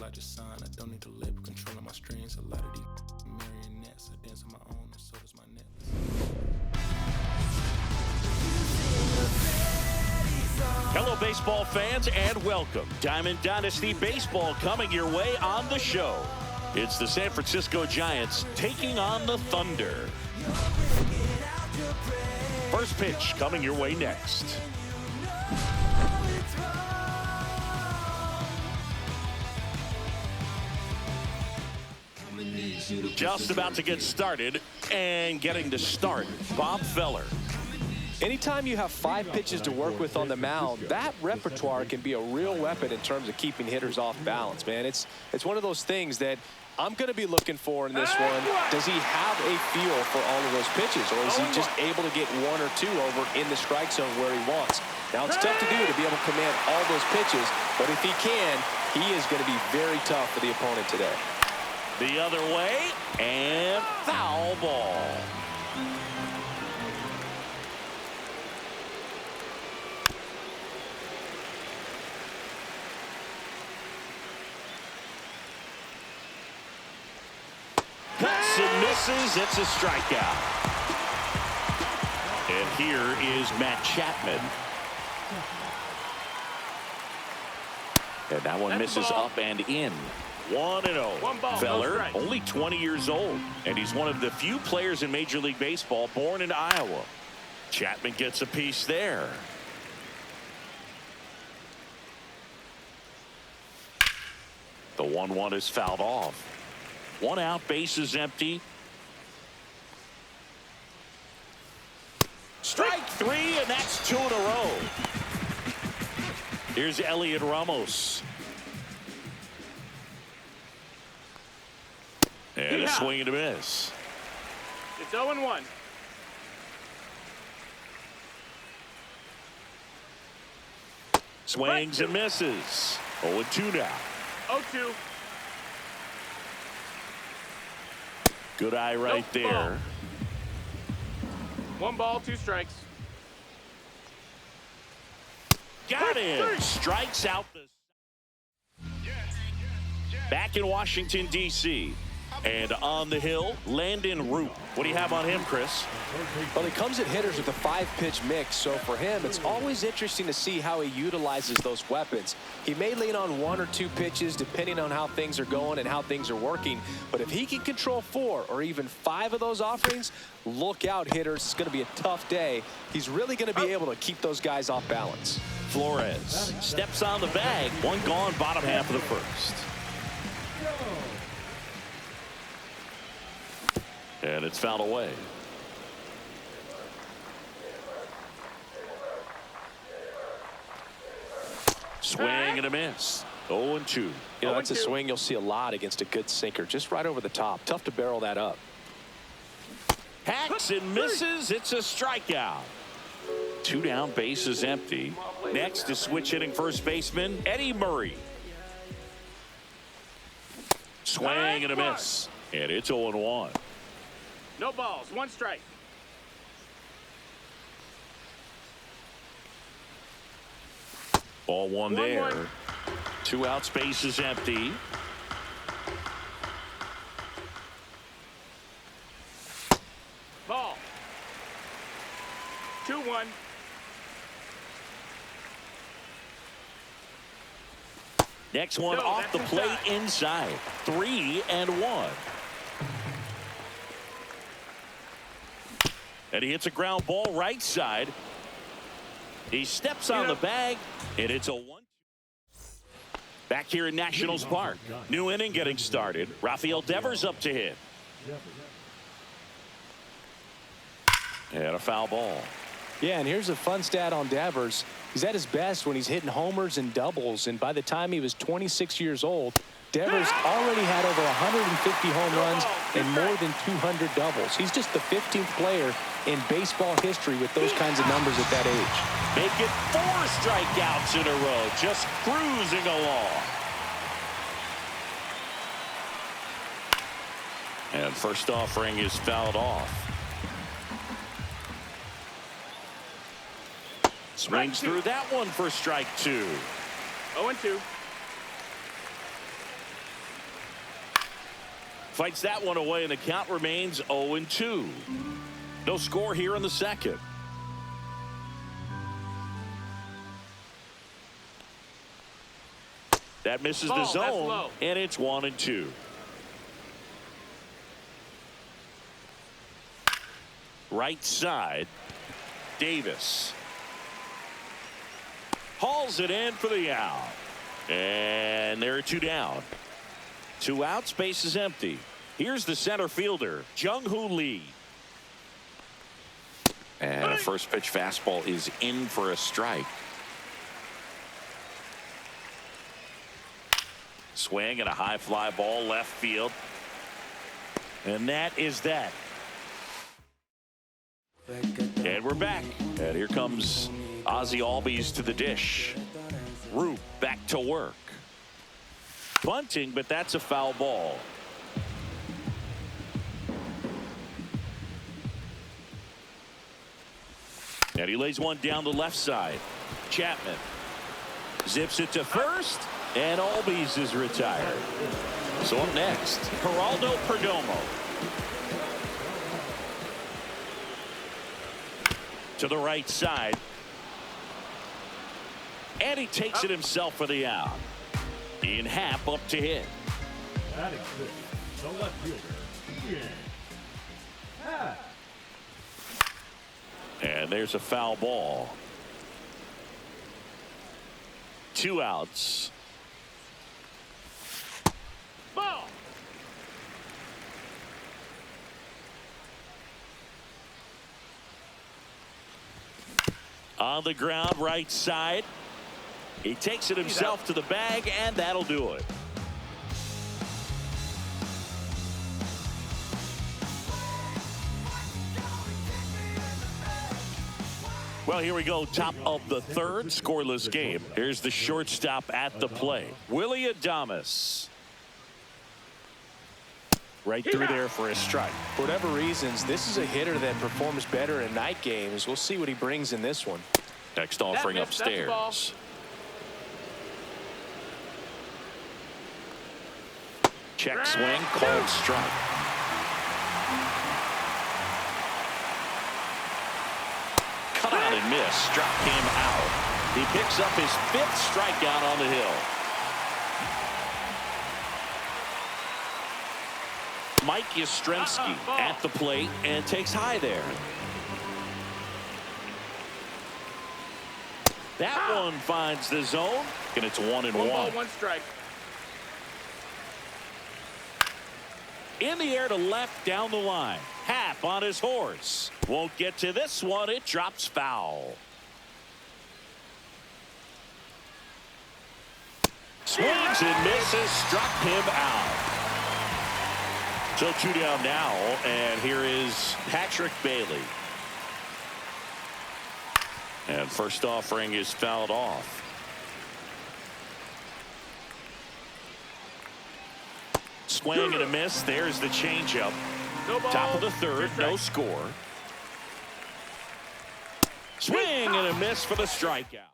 I just signed. I don't need to label controlling my strings. A lot of these marionettes. I dance on my own, and so does my necklace. Hello, baseball fans, and welcome. Diamond Dynasty Baseball coming your way on the show. It's the San Francisco Giants taking on the Thunder. First pitch coming your way next. Just about to get started, and getting to start, Bob Feller. Anytime you have 5 pitches to work with on the mound, that repertoire can be a real weapon in terms of keeping hitters off balance, man. It's one of those things that I'm going to be looking for in this one. Does he have a feel for all of those pitches, or is he just able to get 1 or 2 over in the strike zone where he wants? Now, it's tough to do to be able to command all those pitches, but if he can, he is going to be very tough for the opponent today. The other way, and foul ball. Cuts and misses. It's a strikeout. And here is Matt Chapman. And that one misses up and in. 1-0. Feller, only 20 years old, and he's one of the few players in Major League Baseball born in Iowa. Chapman gets a piece there. The 1-1 is fouled off. 1 out, bases empty. Strike 3, and that's 2 in a row. Here's Elliot Ramos. And a swing and a miss. It's 0-1. Swings and misses. 0-2 now. 0-2. Good eye right there. 1 ball, 2 strikes. Got him. Strikes out the. Back in Washington, D.C. And on the hill, Landon Root. What do you have on him, Chris? Well, he comes at hitters with a 5-pitch mix, so for him, it's always interesting to see how he utilizes those weapons. He may lean on 1 or 2 pitches depending on how things are going and how things are working, but if he can control 4 or even 5 of those offerings, look out, hitters. It's going to be a tough day. He's really going to be able to keep those guys off balance. Flores steps on the bag. 1 gone, bottom half of the first. And it's fouled away. Swing and a miss. 0-2. You know, that's a swing you'll see a lot against a good sinker. Just right over the top. Tough to barrel that up. Hacks and misses. It's a strikeout. 2 down, bases empty. Next is switch hitting first baseman Eddie Murray. Swing and a miss. And it's 0-1. No balls, 1 strike. Ball 1 there. 2 outs, bases empty. Ball. 2-1. Next one off the plate inside. 3-1. And he hits a ground ball right side. He steps on the bag, and it's a 1-2. Back here in Nationals Park. New inning getting started. Rafael Devers up to hit. And a foul ball. Yeah, and here's a fun stat on Devers. He's at his best when he's hitting homers and doubles, and by the time he was 26 years old, Devers already had over 150 home runs and more than 200 doubles. He's just the 15th player in baseball history with those kinds of numbers at that age. Make it 4 strikeouts in a row, just cruising along. And first offering is fouled off. Swings through that one for strike 2. 0-2. Fights that one away, and the count remains 0-2. No score here in the second. That misses the zone, and it's 1-2. Right side, Davis. Hauls it in for the out. And there are two down. 2 outs, base is empty. Here's the center fielder, Jung-Hoo Lee. And a first pitch fastball is in for a strike. Swing and a high fly ball left field. And that is that. And we're back. And here comes Ozzie Albies to the dish. Root back to work. Bunting, but that's a foul ball. And he lays one down the left side. Chapman zips it to first, and Albies is retired. So up next, Geraldo Perdomo. To the right side. And he takes it himself for the out. Ian Happ up to hit. Batting fifth, the left fielder, Ian Happ. And there's a foul ball. 2 outs. Ball. On the ground, right side. He takes it himself to the bag, and that'll do it. Well, here we go. Top of the third, scoreless game. Here's the shortstop at the plate, Willie Adames. Right through there for a strike. For whatever reasons, this is a hitter that performs better in night games. We'll see what he brings in this one. Next offering upstairs. Check swing, called strike. Cut out and miss. Struck him out. He picks up his 5th strikeout on the hill. Mike Yastrzemski at the plate and takes high there. That one finds the zone, and it's 1-1. 1 ball, 1 strike. In the air to left down the line. Happ on his horse. Won't get to this one. It drops foul. Swings and misses. Struck him out. So 2 down now, and here is Patrick Bailey. And first offering is fouled off. Swing and a miss. There's the changeup. No ball, Top of the third, no score. Swing and a miss for the strikeout.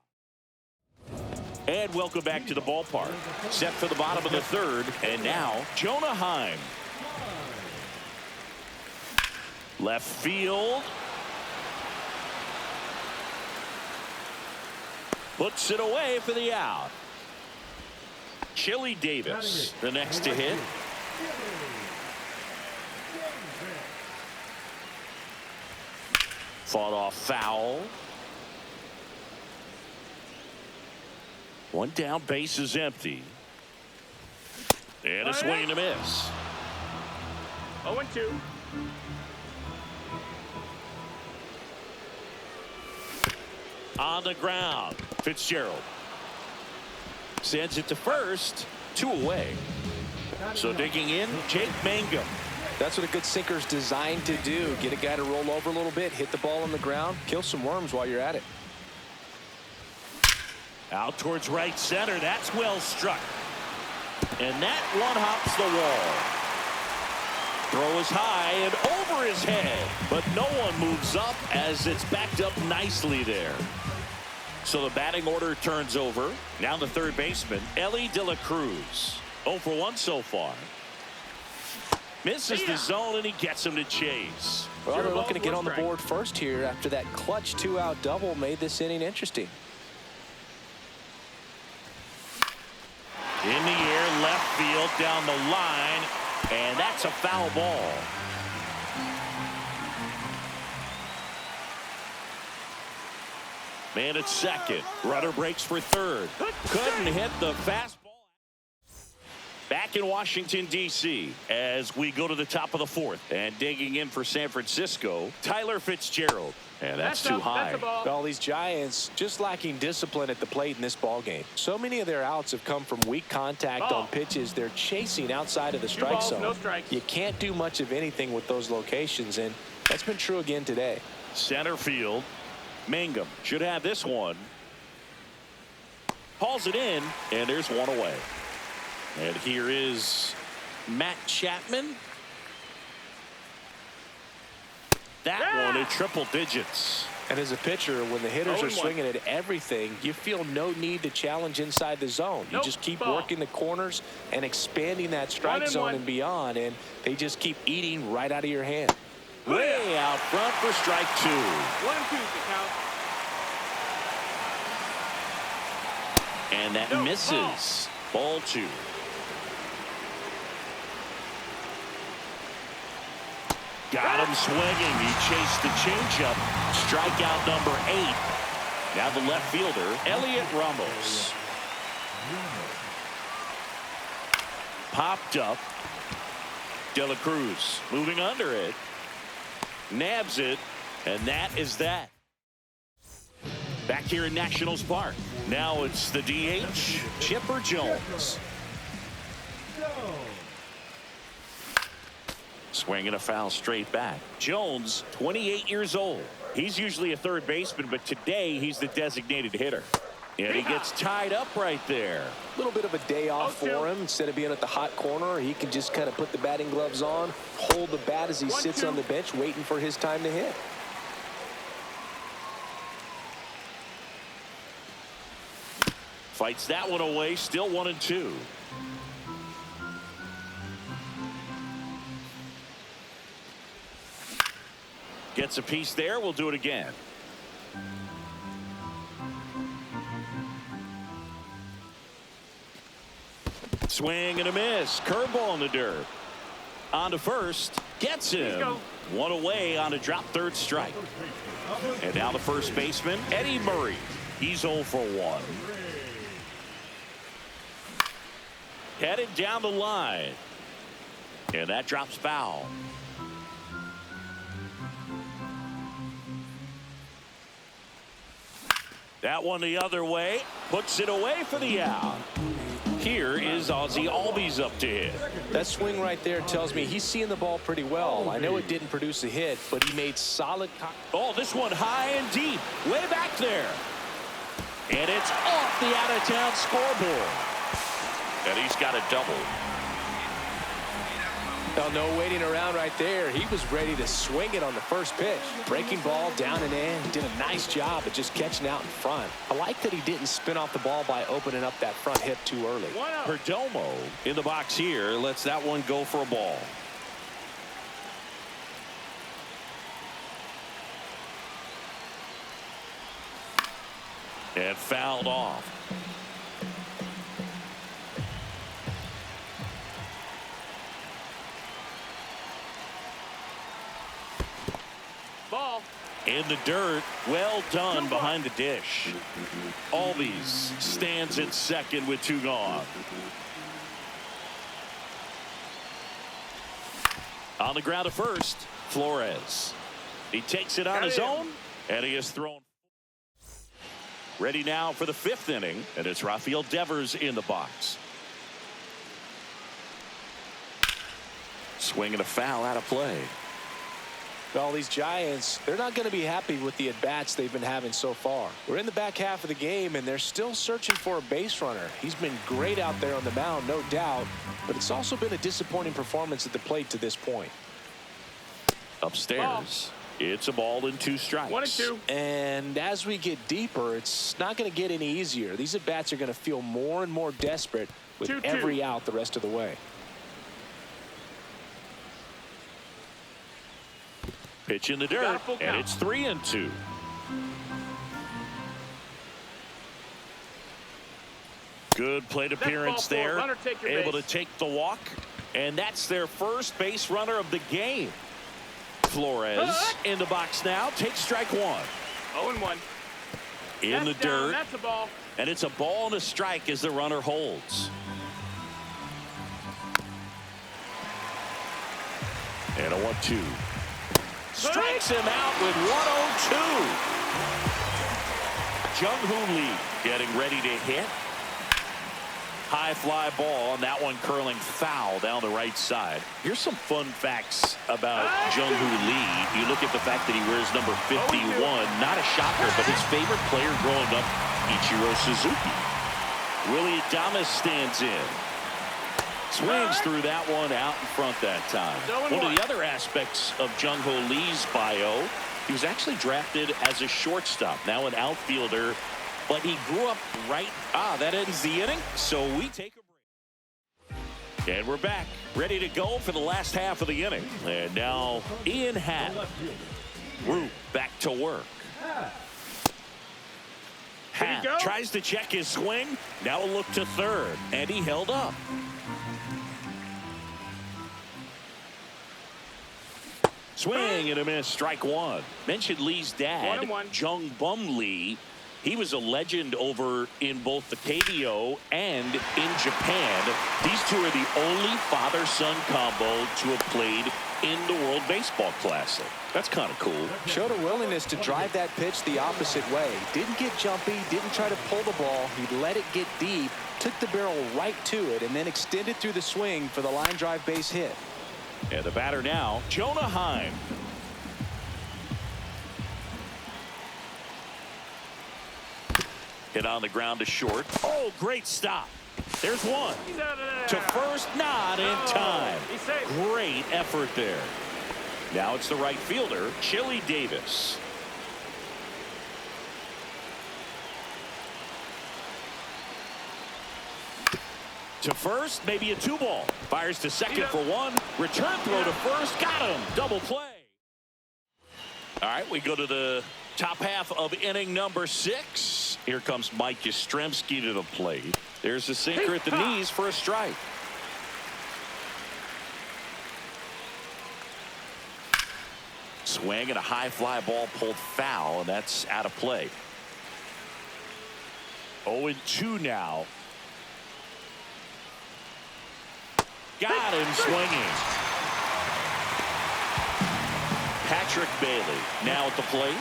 And welcome back to the ballpark. Set for the bottom of the third, and now Jonah Heim. Left field. Puts it away for the out. Chili Davis, the next to hit. Fought off foul. 1 down, base is empty. And a swing and a miss. 0-2. On the ground, Fitzgerald sends it to first. 2 away. So digging in, Jake Mangum. That's what a good sinker's designed to do. Get a guy to roll over a little bit, hit the ball on the ground, kill some worms while you're at it. Out towards right center. That's well struck. And that one hops the wall. Throw is high and over his head, but no one moves up as it's backed up nicely there. So the batting order turns over. Now the third baseman, Ellie De La Cruz. 0 for 1 so far. Misses the zone, and he gets him to chase. Well, they're Zero looking to balls, get one on the strike. board first here after that clutch 2-out double made this inning interesting. In the air, left field, down the line, and that's a foul ball. Man at second. Runner breaks for third. Couldn't hit the fastball. Back in Washington, D.C. as we go to the top of the fourth. And digging in for San Francisco, Tyler Fitzgerald. And that's too high. That's a ball. Well, these Giants just lacking discipline at the plate in this ball game. So many of their outs have come from weak contact Ball. on pitches they're chasing outside of the strike balls, zone. no strikes. You can't do much of anything with those locations, and that's been true again today. Center field. Mangum should have this one. Hauls it in, and there's one away. And here is Matt Chapman. That one in triple digits. And as a pitcher, when the hitters are 0-1. swinging at everything, you feel no need to challenge inside the zone. You Nope. just keep Ball. working the corners and expanding that strike 1-1. zone and beyond, and they just keep eating right out of your hand. Way out front for strike two. 1-2 the count. And that No, misses. Ball two. Got him swinging. He chased the changeup. Strikeout number 8. Now the left fielder, Elliot Ramos. Popped up. De La Cruz moving under it. Nabs it. And that is that. Back here in Nationals Park. Now it's the DH, Chipper Jones. Swinging a foul straight back. Jones, 28 years old. He's usually a third baseman, but today he's the designated hitter. And he gets tied up right there. A little bit of a day off for him. Instead of being at the hot corner, he can just kind of put the batting gloves on, hold the bat as he sits on the bench, waiting for his time to hit. Fights that one away, still 1-2. Gets a piece there. We'll do it again. Swing and a miss. Curveball in the dirt. On to first. Gets him. One away on a drop third strike. And now the first baseman, Eddie Murray. He's 0 for 1. Headed down the line. And that drops foul. That one the other way. Puts it away for the out. Here is Ozzie Albies up to hit. That swing right there tells me he's seeing the ball pretty well. I know it didn't produce a hit, but he made solid. Oh, this one high and deep. Way back there. And it's off the out-of-town scoreboard. And he's got a double. Well, no waiting around right there. He was ready to swing it on the first pitch. Breaking ball down and in. He did a nice job of just catching out in front. I like that he didn't spin off the ball by opening up that front hip too early. Perdomo in the box here lets that one go for a ball. And fouled off. Ball. In the dirt. Well done behind the dish. Albies stands at second with 2 gone. On the ground at first, Flores. He takes it on his own, and he is thrown. Ready now for the 5th inning, and it's Rafael Devers in the box. Swinging a foul out of play. Well, these Giants, they're not going to be happy with the at-bats they've been having so far. We're in the back half of the game, and they're still searching for a base runner. He's been great out there on the mound, no doubt, but it's also been a disappointing performance at the plate to this point. Upstairs, it's a ball and 2 strikes. 1-2. And as we get deeper, it's not going to get any easier. These at-bats are going to feel more and more desperate with 2-2. every out the rest of the way. Pitch in the got a dirt, full and count. it's 3-2. Good plate appearance ball four. there. Runner, take your Able base. to take the walk, and that's their first base runner of the game. Flores in the box now. Takes strike one. 0-1. In That's the down. dirt, That's a ball. and it's a ball and a strike as the runner holds. And a 1-2. Strikes him out with 1-0-2. Jung-Hoo Lee getting ready to hit. High fly ball, and that one curling foul down the right side. Here's some fun facts about Jung-Hoo Lee. You look at the fact that he wears number 51. Not a shocker, but his favorite player growing up, Ichiro Suzuki. Willie Adames stands in. Swings through that one out in front that time. One of the other aspects of Jung-Hoo Lee's bio, he was actually drafted as a shortstop, now an outfielder. But he grew up right. That ends the inning. So we take a break. And we're back, ready to go for the last half of the inning. And now Ian Happ. Root back to work. Happ tries to check his swing. Now a look to third. And he held up. Swing and a miss. Strike one. Mentioned Lee's dad, 1-1. Jung Bum Lee. He was a legend over in both the KBO and in Japan. These two are the only father-son combo to have played in the World Baseball Classic. That's kind of cool. Showed a willingness to drive that pitch the opposite way. Didn't get jumpy, didn't try to pull the ball. He let it get deep, took the barrel right to it, and then extended through the swing for the line drive base hit. And the batter now, Jonah Heim. Hit on the ground to short. Oh, great stop. There's one. He's out of there. To first, not in time. He's safe. Great effort there. Now it's the right fielder, Chili Davis. To first, maybe a 2-ball. Fires to second for one. Return throw to first. Got him. Double play. All right, we go to the top half of inning number 6. Here comes Mike Yastrzemski to the plate. There's a sinker at the knees for a strike. Swing and a high fly ball pulled foul, and that's out of play. 0-2 now. Got him swinging. Patrick Bailey now at the plate.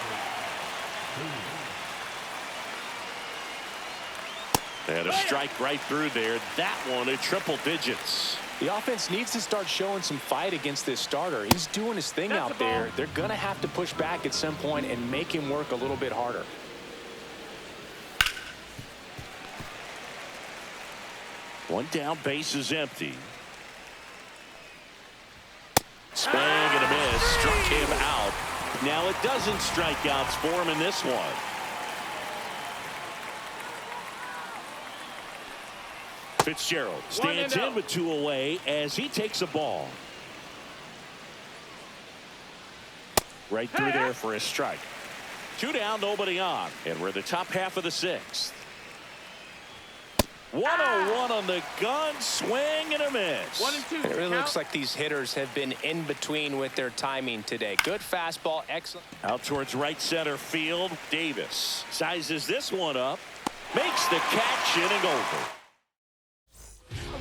And a strike right through there. That one at triple digits. The offense needs to start showing some fight against this starter. He's doing his thing out there. They're going to have to push back at some point and make him work a little bit harder. One down, base is empty. Swing and a miss. Struck him out. Now it doesn't strike outs for him in this one. Fitzgerald stands in with 2 away as he takes a ball. Right through there for a strike. 2 down, nobody on. And we're the top half of the 6th. 1-0-1 on the gun. Swing and a miss. 1-2. It really looks like these hitters have been in between with their timing today. Good fastball, excellent. Out towards right center field. Davis sizes this one up. Makes the catch, inning over.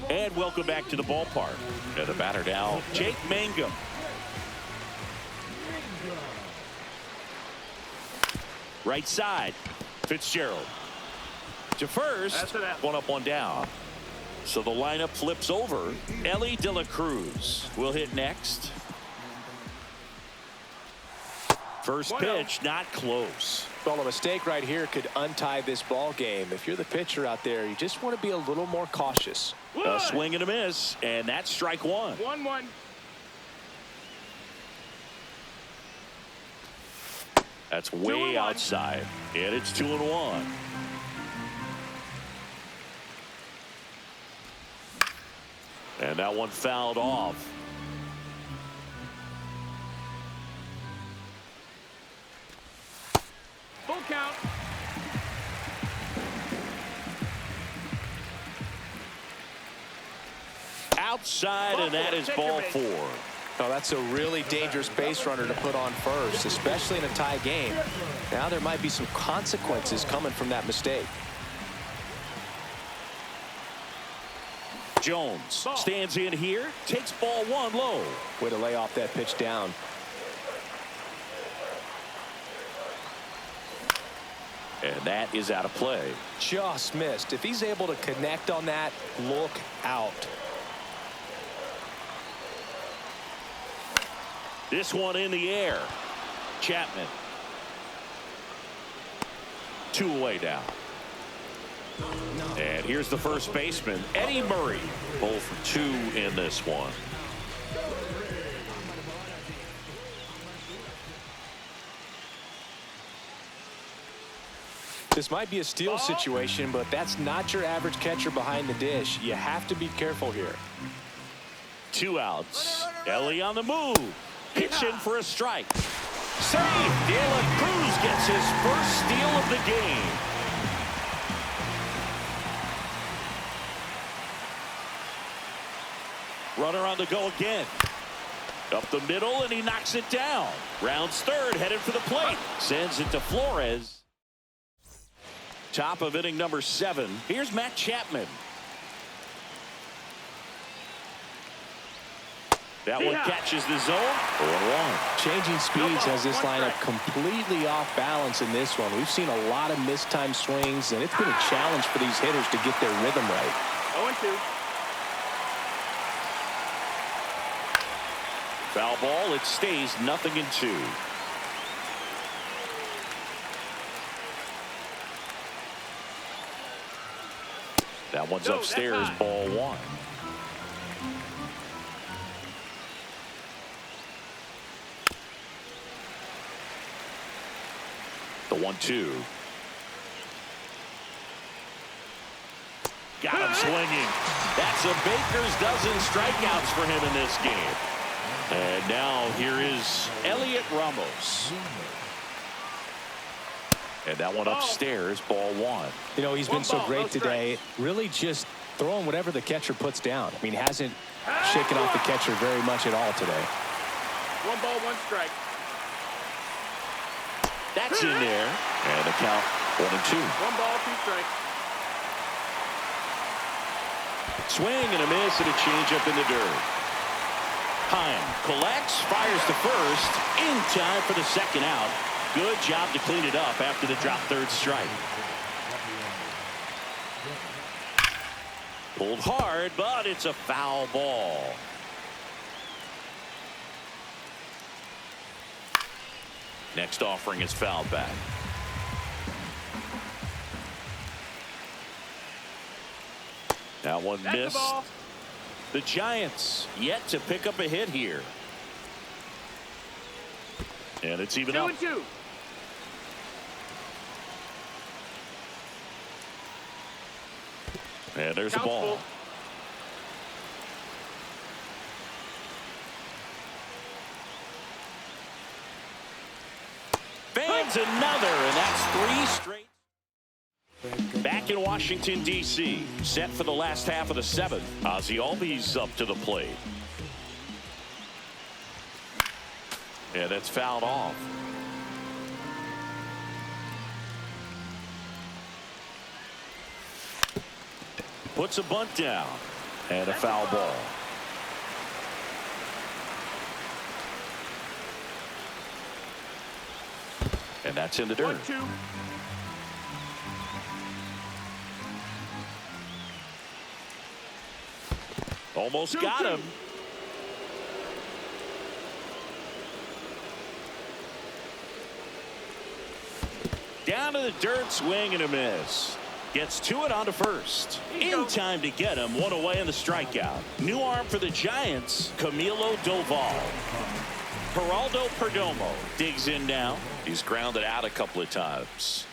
And welcome back to the ballpark. And the batter now, Jake Mangum. Right side, Fitzgerald. To first, one up, one down. So the lineup flips over. Ellie De La Cruz will hit next. First pitch, not close. Well, a mistake right here could untie this ball game. If you're the pitcher out there, you just want to be a little more cautious. A swing and a miss, and that's strike one. 1-1. That's way outside, and it's 2-1. And that one fouled off. count. Outside, and that is ball 4. Oh, that's a really dangerous base runner to put on first, especially in a tie game. Now there might be some consequences coming from that mistake. Jones stands in here, takes ball 1 low. Way to lay off that pitch down. And that is out of play. Just missed. If he's able to connect on that, look out. This one in the air. Chapman. 2 away now. And here's the first baseman, Eddie Murray. 0 for 2 in this one. This might be a steal situation, but that's not your average catcher behind the dish. You have to be careful here. 2 outs. Ellie on the move. Pitch in for a strike. Save. De La Cruz gets his first steal of the game. Runner on the go again. Up the middle, and he knocks it down. Rounds third, headed for the plate. Sends it to Flores. Top of inning number 7. Here's Matt Chapman. That one catches the zone. 0-1. Changing speeds has this lineup completely off balance in this one. We've seen a lot of mistimed swings, and it's been a challenge for these hitters to get their rhythm right. 0-2. Foul ball. It stays 0-2. That one's upstairs, ball 1. The 1-2. Got him swinging. That's a baker's dozen strikeouts for him in this game. And now here is Elliot Ramos. And that one upstairs, ball 1. You know, he's been so great today. Really just throwing whatever the catcher puts down. I mean, hasn't shaken off the catcher very much at all today. 1 ball, 1 strike. That's in there. And the count 1-2. 1 ball, 2 strikes. Swing and a miss and a changeup in the dirt. Heim collects, fires to first, in time for the second out. Good job to clean it up after the drop third strike. Pulled hard, but it's a foul ball. Next offering is fouled back. That one missed. The Giants yet to pick up a hit here. And it's even up. 2-2. And there's the ball. Fans another, and that's 3 straight. Back in Washington, D.C., set for the last half of the 7th. Ozzie Albies up to the plate. And that's fouled off. Puts a bunt down. And a foul ball. And that's in the dirt. 1-2. Almost got him. Down to the dirt, swing and a miss. Gets to it onto first. In time to get him. 1 away in the strikeout. New arm for the Giants, Camilo Doval. Geraldo Perdomo digs in now. He's grounded out a couple of times.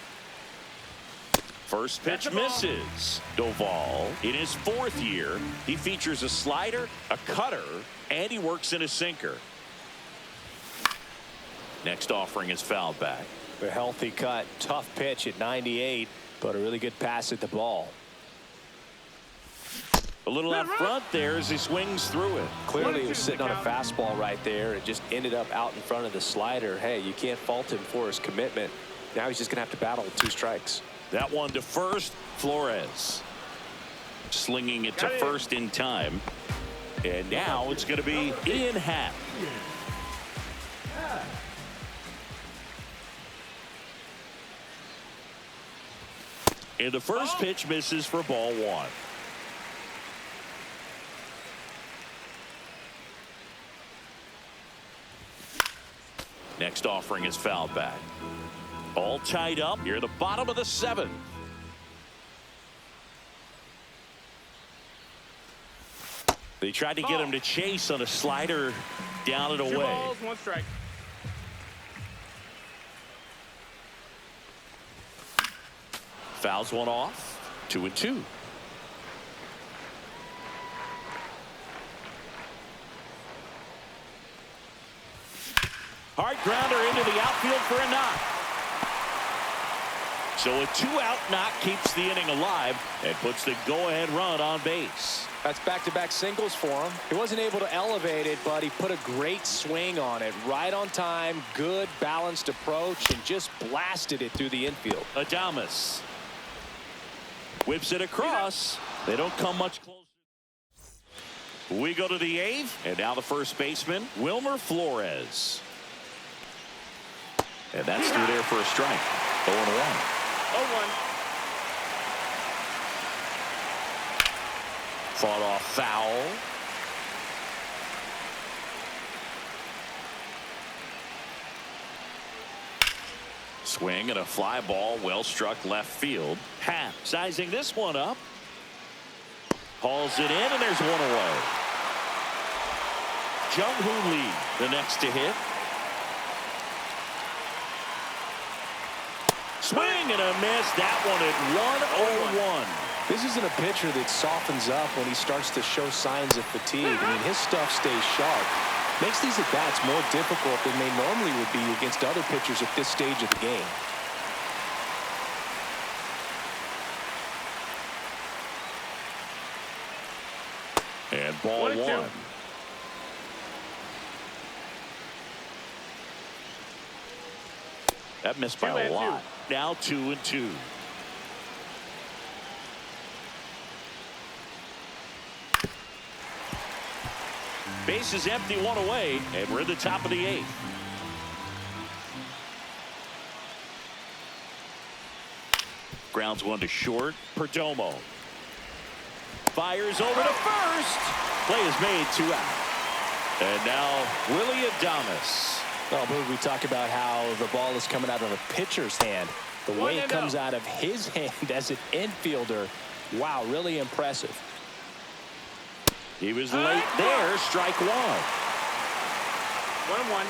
First pitch misses. Doval, in his 4th year, he features a slider, a cutter, and he works in a sinker. Next offering is fouled back. A healthy cut. Tough pitch at 98, but a really good pass at the ball. A little out front there as he swings through it. Clearly he was sitting on a fastball right there. It just ended up out in front of the slider. Hey, you can't fault him for his commitment. Now he's just going to have to battle with 2 strikes. That one to first. Flores slinging it to first in time. And now it's going to be in half. And the first pitch misses for ball 1. Next offering is fouled back. All tied up here at the bottom of the 7th. They tried to get him to chase on a slider down and away. 2 balls, 1 strike. Fouls one off. 2-2. Hard grounder into the outfield for a knock. So a 2-out knock keeps the inning alive and puts the go-ahead run on base. That's back-to-back singles for him. He wasn't able to elevate it, but he put a great swing on it. Right on time, good balanced approach, and just blasted it through the infield. Adames whips it across. They don't come much closer. We go to the 8th, and now the first baseman, Wilmer Flores. And that's through there for a strike. 0-1. 0-1. Fought off foul. Swing and a fly ball well struck left field. Happ sizing this one up. Hauls it in, and there's one away. Jung-Hoo Lee the next to hit. Swing and a miss. That one at 1-0-1. This isn't a pitcher that softens up when he starts to show signs of fatigue. I mean, his stuff stays sharp. Makes these at-bats more difficult than they normally would be against other pitchers at this stage of the game. And ball 1. That missed by a lot. Now 2-2. Base is empty, 1 away, and we're at the top of the 8th. Grounds one to short. Perdomo fires over to first. Play is made, 2 out. And now Willie Adames. Well, we talk about how the ball is coming out of a pitcher's hand. The way it comes out of his hand as an infielder, wow, really impressive. He was late there. Strike 1. 1-1.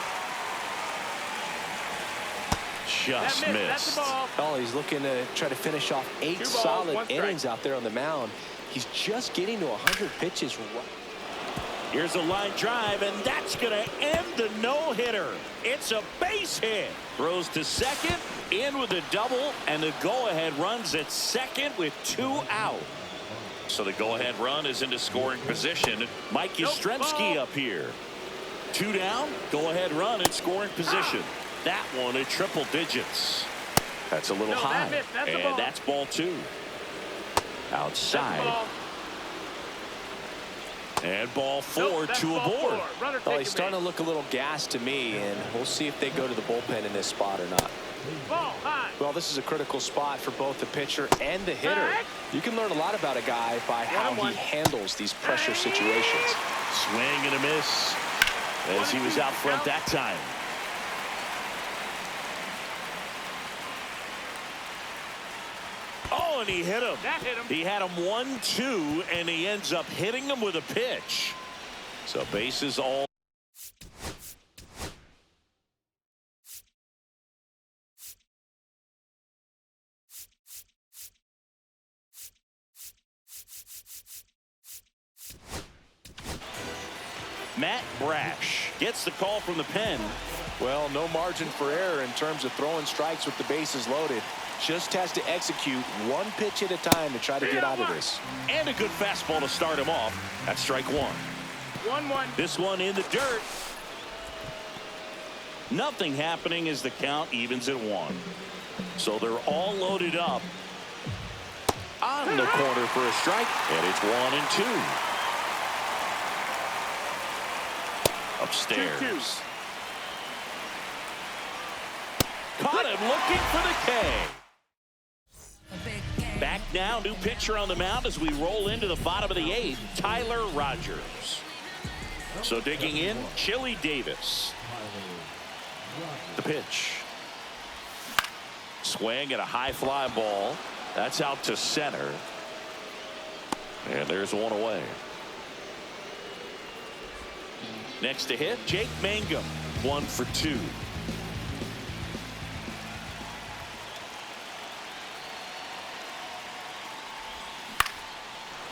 Just missed. That's the ball. Oh, he's looking to try to finish off 8 solid innings out there on the mound. He's just getting to 100 pitches. Here's a line drive, and that's going to end the no-hitter. It's a base hit. Throws to second, in with a double, and the go-ahead runs at second with 2 out. So the go-ahead run is into scoring position. Mike Yastrzemski up here. 2 down, go-ahead run in scoring position. That one at triple digits. That's a little high, and that's ball 2. Outside. And ball 4, 2 aboard. Oh, he's starting to look a little gassed to me, and we'll see if they go to the bullpen in this spot or not. Well, this is a critical spot for both the pitcher and the hitter. You can learn a lot about a guy by how he handles these pressure situations. Swing and a miss as he was out front that time. Oh, and he hit him. That hit him. He had him 1-2, and he ends up hitting him with a pitch. So bases all. Matt Brash gets the call from the pen. Well, no margin for error in terms of throwing strikes with the bases loaded. Just has to execute one pitch at a time to try to get out of this. And a good fastball to start him off. That's strike one. 1-1. This one in the dirt. Nothing happening as the count evens at 1. So they're all loaded up. On the corner for a strike. And it's 1-2. Upstairs. 2-2. Caught him looking for the K. Back now, new pitcher on the mound as we roll into the bottom of the 8th, Tyler Rogers. So digging in, Chili Davis. The pitch. Swing at a high fly ball. That's out to center. And there's one away. Next to hit, Jake Mangum. 1 for 2.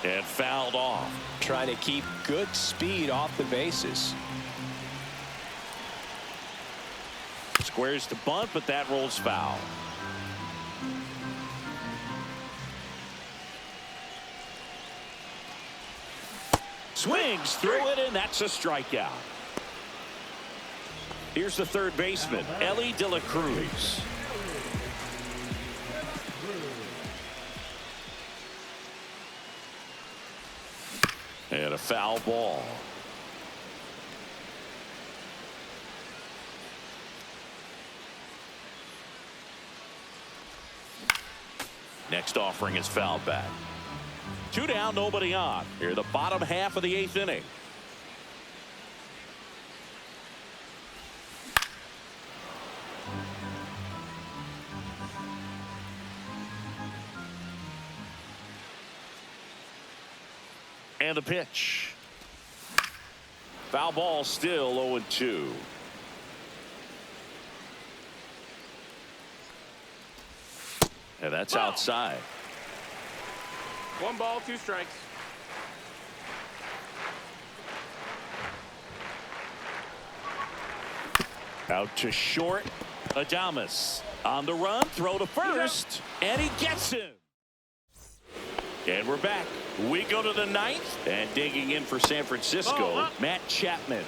And fouled off. Trying to keep good speed off the bases. Squares to bunt, but that rolls foul. Swings through it, and that's a strikeout. Here's the third baseman, Ellie De La Cruz. And a foul ball. Next offering is fouled back. 2 down, nobody on. Here the bottom half of the 8th inning. And the pitch. Foul ball, still 0-2. And that's outside. 1 ball, 2 strikes. Out to short. Adames on the run, throw to first, and he gets him. And we're back. We go to the 9th, and digging in for San Francisco, Matt Chapman.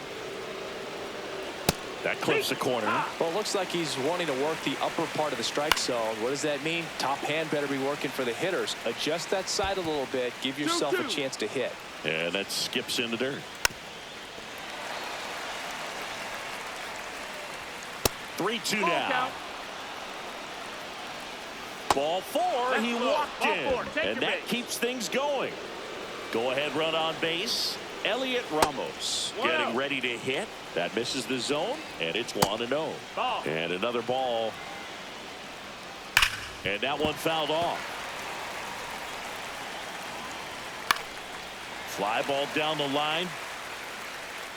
That clips the corner. Well, it looks like he's wanting to work the upper part of the strike zone. What does that mean? Top hand better be working for the hitters. Adjust that side a little bit. Give yourself a chance to hit. And that skips in the dirt. 3-2 now. Count. Ball 4. He walked Ball in. 4. Take And your that base. keeps things going. Go ahead run on base. Elliot Ramos getting ready to hit. That misses the zone, and it's 1-0. Ball. And another ball. And that one fouled off. Fly ball down the line.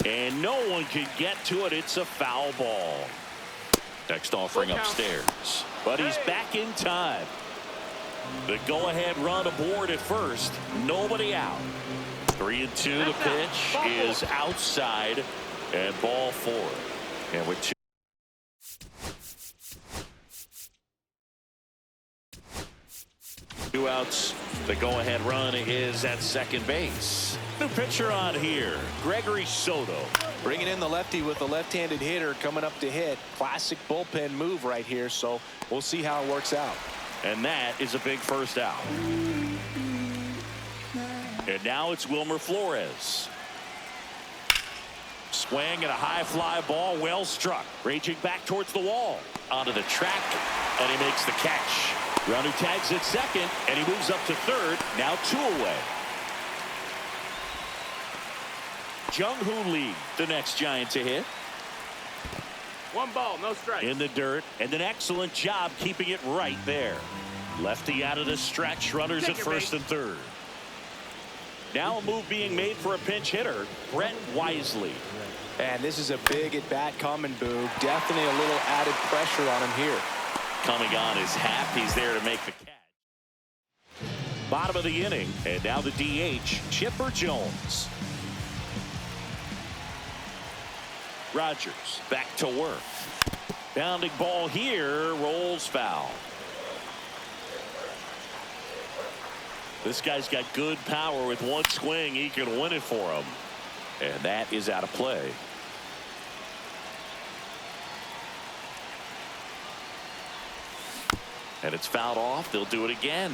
And no one can get to it. It's a foul ball. Next offering upstairs. But he's back in time. The go-ahead run aboard at first. Nobody out. 3-2. The pitch is outside. And ball 4. And with 2 outs, the go-ahead run is at second base. New pitcher on here, Gregory Soto. Bringing in the lefty with the left-handed hitter coming up to hit. Classic bullpen move right here, so we'll see how it works out. And that is a big first out. And now it's Wilmer Flores. Swing and a high fly ball, well struck. Raging back towards the wall. Onto the track, and he makes the catch. Runner tags at second, and he moves up to third. Now 2 away. Jung-Hoo Lee, the next Giant to hit. 1 ball, no strike. In the dirt, and an excellent job keeping it right there. Lefty out of the stretch, runners at first and third. Now a move being made for a pinch hitter, Brett Wisely. And this is a big at-bat coming, Boo. Definitely a little added pressure on him here. Coming on his half, he's there to make the catch. Bottom of the inning, and now the DH, Chipper Jones. Rogers back to work. Bounding ball here, rolls foul. This guy's got good power. With one swing, he can win it for him. And that is out of play. And it's fouled off. They'll do it again.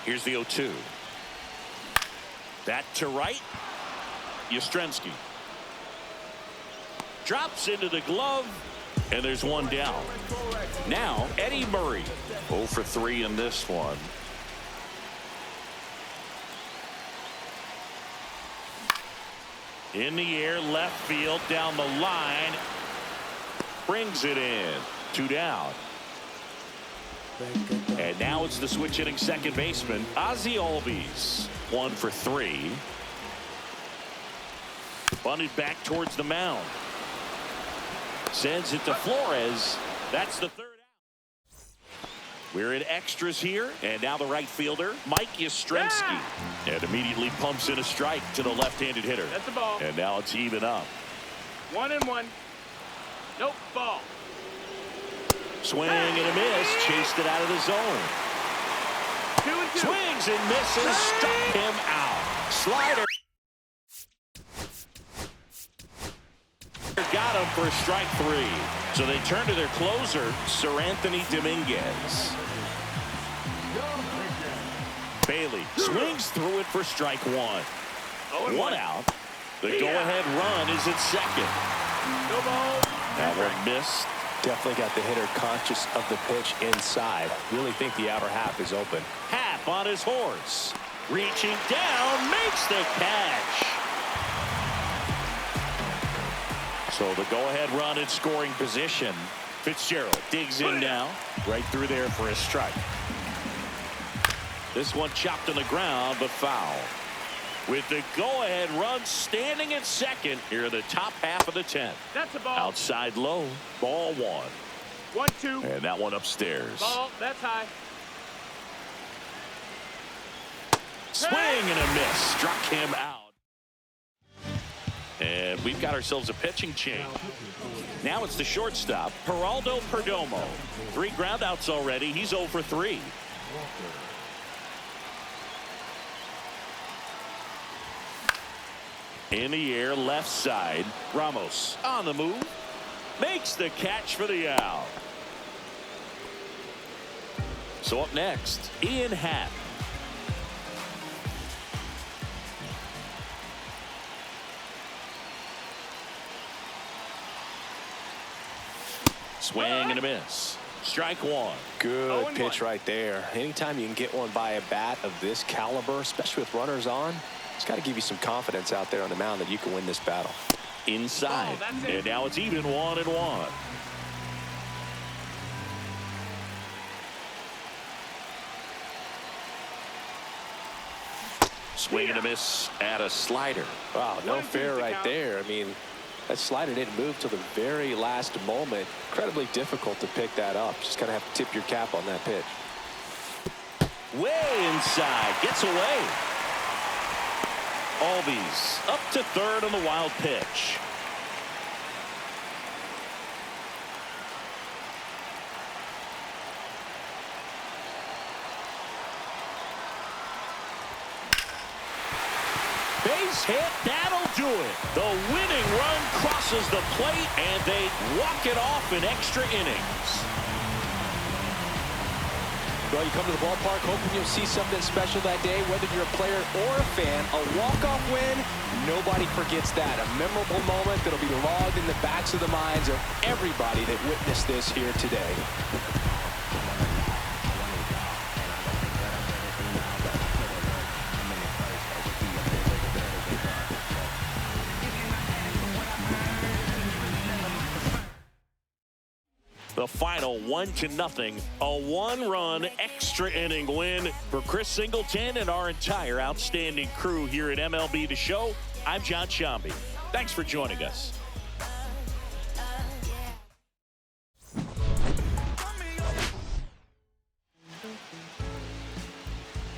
Here's the 0-2. That to right. Yastrzemski drops into the glove, and there's one down. Now Eddie Murray 0 for 3 in this one. In the air, left field, down the line, brings it in. 2 down. And now it's the switch hitting second baseman Ozzie Albies. 1 for 3. Bunted back towards the mound. Sends it to Flores. That's the 3rd out. We're in extras here, and now the right fielder Mike Yastrzemski, and immediately pumps in a strike to the left-handed hitter. That's the ball. And now it's even up. 1-1. Nope, ball. Swing and a miss. Chased it out of the zone. 2-2. Swings and misses. Struck him out. Slider. Got him for strike 3. So they turn to their closer, Sir Anthony Dominguez. Bailey swings through it for strike 1. 1 out. The go-ahead run is at second. No ball. That one missed. Definitely got the hitter conscious of the pitch inside. Really think the outer half is open. Hap on his horse. Reaching down, makes the catch. So the go-ahead run in scoring position. Fitzgerald digs in now. Right through there for a strike. This one chopped on the ground, but foul. With the go-ahead run standing at second here in the top half of the 10th. That's a ball. Outside low, ball 1. 1-2. And that one upstairs. Ball. That's high. Swing and a miss. Struck him out. And we've got ourselves a pitching change. Now it's the shortstop, Geraldo Perdomo. 3 groundouts already. He's 0 for 3. In the air, left side. Ramos on the move. Makes the catch for the out. So up next, Ian Happ. Swing and a miss. Strike 1. Good pitch right there. Anytime you can get one by a bat of this caliber, especially with runners on, it's got to give you some confidence out there on the mound that you can win this battle. Inside. And now it's even 1-1. Swing and a miss at a slider. Wow, no fair right there. I mean, that slider didn't move till the very last moment. Incredibly difficult to pick that up. Just kind of have to tip your cap on that pitch. Way inside. Gets away. Albies up to third on the wild pitch. Base hit, that'll do it. The winning run crosses the plate, and they walk it off in extra innings. Well, you come to the ballpark hoping you'll see something special that day, whether you're a player or a fan. A walk-off win, nobody forgets that. A memorable moment that'll be logged in the backs of the minds of everybody that witnessed this here today. The final 1-0, a 1-run extra inning win for Chris Singleton and our entire outstanding crew here at MLB The Show. I'm John Shambi. Thanks for joining us.